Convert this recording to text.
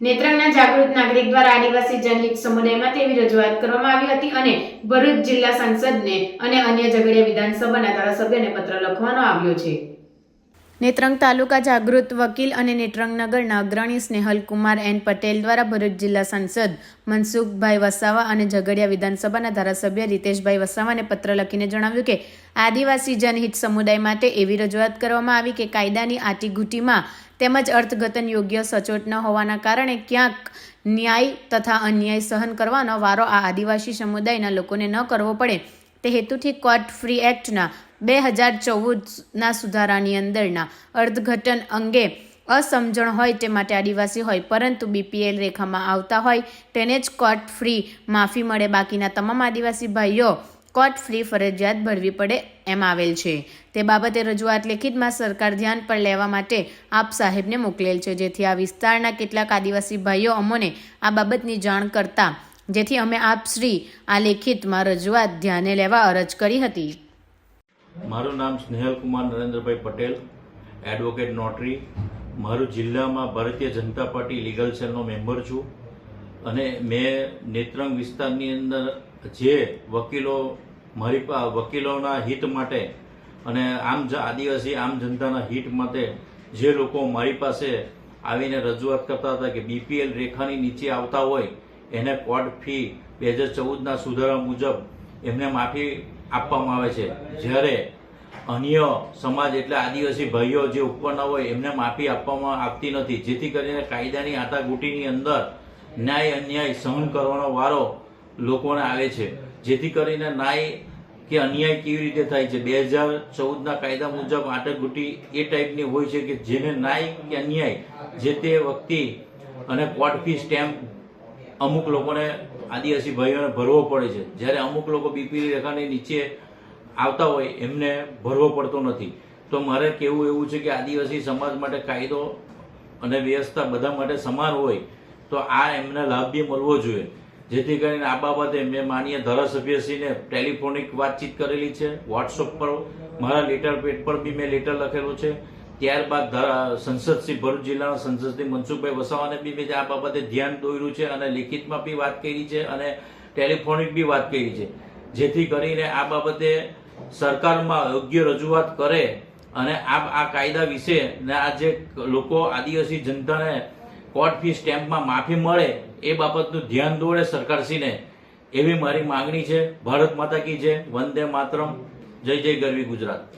નેત્રંગના જાગૃત નાગરિક દ્વારા આદિવાસી જનહિત સમુદાયમાં તેવી રજૂઆત કરવામાં આવી હતી અને ભરૂચ જિલ્લા સાંસદને અને અન્ય ઝઘડિયા વિધાનસભાના ધારાસભ્યને પત્ર લખવાનો આવ્યો છે. નેત્રંગ તાલુકા જાગૃત વકીલ અને નેત્રંગ નગરના અગ્રણી સ્નેહલ કુમાર એન પટેલ દ્વારા ભરૂચ જિલ્લા સાંસદ મનસુખભાઈ વસાવા અને ઝઘડિયા વિધાનસભાના ધારાસભ્ય રીતેશભાઈ વસાવાને પત્ર લખીને જણાવ્યું કે આદિવાસી જનહિત સમુદાય માટે એવી રજૂઆત કરવામાં આવી કે કાયદાની આટીઘૂટીમાં તેમજ અર્થઘટન યોગ્ય સચોટ ન હોવાના કારણે ક્યાંક ન્યાય તથા અન્યાય સહન કરવાનો વારો આ આદિવાસી સમુદાયના લોકોને ન કરવો પડે તે હેતુથી કોર્ટ ફ્રી એક્ટના 2014ના સુધારાની અંદરના અર્થઘટન અંગે અસમજણ હોય તે માટે આદિવાસી હોય પરંતુ બીપીએલ રેખામાં આવતા હોય તેને જ કોર્ટ ફ્રી માફી મળે, બાકીના તમામ આદિવાસી ભાઈઓ કોર્ટ ફ્રી ફરજિયાત ભરવી પડે એમ આવેલ છે. તે બાબતે રજૂઆત લેખિતમાં સરકાર ધ્યાન પર લેવા માટે આપ સાહેબને મોકલેલ છે, જેથી આ વિસ્તારના કેટલાક આદિવાસી ભાઈઓ અમોને આ બાબતની જાણ કરતા જેથી અમે આપ શ્રી આ લેખિતમાં રજૂઆત ધ્યાને લેવા અરજ કરી હતી. મારું નામ સ્નેહલ કુમાર નરેન્દ્રભાઈ પટેલ, એડવોકેટ નોટરી. મારું જિલ્લામાં ભારતીય જનતા પાર્ટી લીગલ સેલનો મેમ્બર છું અને મેં નેત્રંગ વિસ્તારની અંદર જે વકીલો વકીલોના હિત માટે અને આદિવાસી આમ જનતાના હિત માટે જે લોકો મારી પાસે આવીને રજૂઆત કરતા હતા કે બીપીએલ રેખાની નીચે આવતા હોય એને કોર્ટ ફી 2014ના સુધારા મુજબ એમને માફી આપવામાં આવે છે, જ્યારે અન્ય સમાજ એટલે આદિવાસી ભાઈઓ જે ઉપરના હોય એમને માફી આપવામાં આવતી નથી, જેથી કરીને કાયદાની આટાઘૂટીની અંદર ન્યાય અન્યાય સહન કરવાનો વારો લોકોને આવે છે. જેથી કરીને ન્યાય કે અન્યાય કેવી રીતે થાય છે, 2014ના કાયદા મુજબ આટાઘૂટી એ ટાઈપની હોય છે કે જેને ન્યાય કે અન્યાય જે તે વ્યક્તિ અને કોર્ટ ફી સ્ટેમ્પ અમુક લોકોને આદિવાસી ભાઈઓને ભરવો પડે છે, જ્યારે અમુક લોકો બીપીએલ રેખાની નીચે આવતા હોય એમને ભરવો પડતો નથી. તો મારે કહેવું એવું છે કે આદિવાસી સમાજ માટે કાયદો અને વ્યવસ્થા બધા માટે સમાન હોય તો આ એમને લાભ બી મળવો જોઈએ. જેથી કરીને આ બાબતે મેં માનીય ધારાસભ્યશ્રીને ટેલિફોનિક વાતચીત કરેલી છે, વોટ્સઅપ પર મારા લેટર પેડ પર બી મેં લેટર લખેલું છે. ત્યારબાદ સંસદશ્રી ભરૂચ જિલ્લાના સંસદશ્રી મનસુખભાઈ વસાવાને બી મેં આ બાબતે ધ્યાન દોર્યું છે અને લેખિતમાં બી વાત કરી છે અને ટેલિફોનિક બી વાત કરી છે, જેથી કરીને આ બાબતે સરકારમાં યોગ્ય રજૂઆત કરે અને આ કાયદા વિશે ને આ જે લોકો આદિવાસી જનતાને કોર્ટ ફી સ્ટેમ્પમાં માફી મળે એ બાબતનું ધ્યાન દોરે સરકારશ્રીને, એવી મારી માંગણી છે. ભારત માતા કી જય, વંદે માતરમ, જય જય ગરવી ગુજરાત.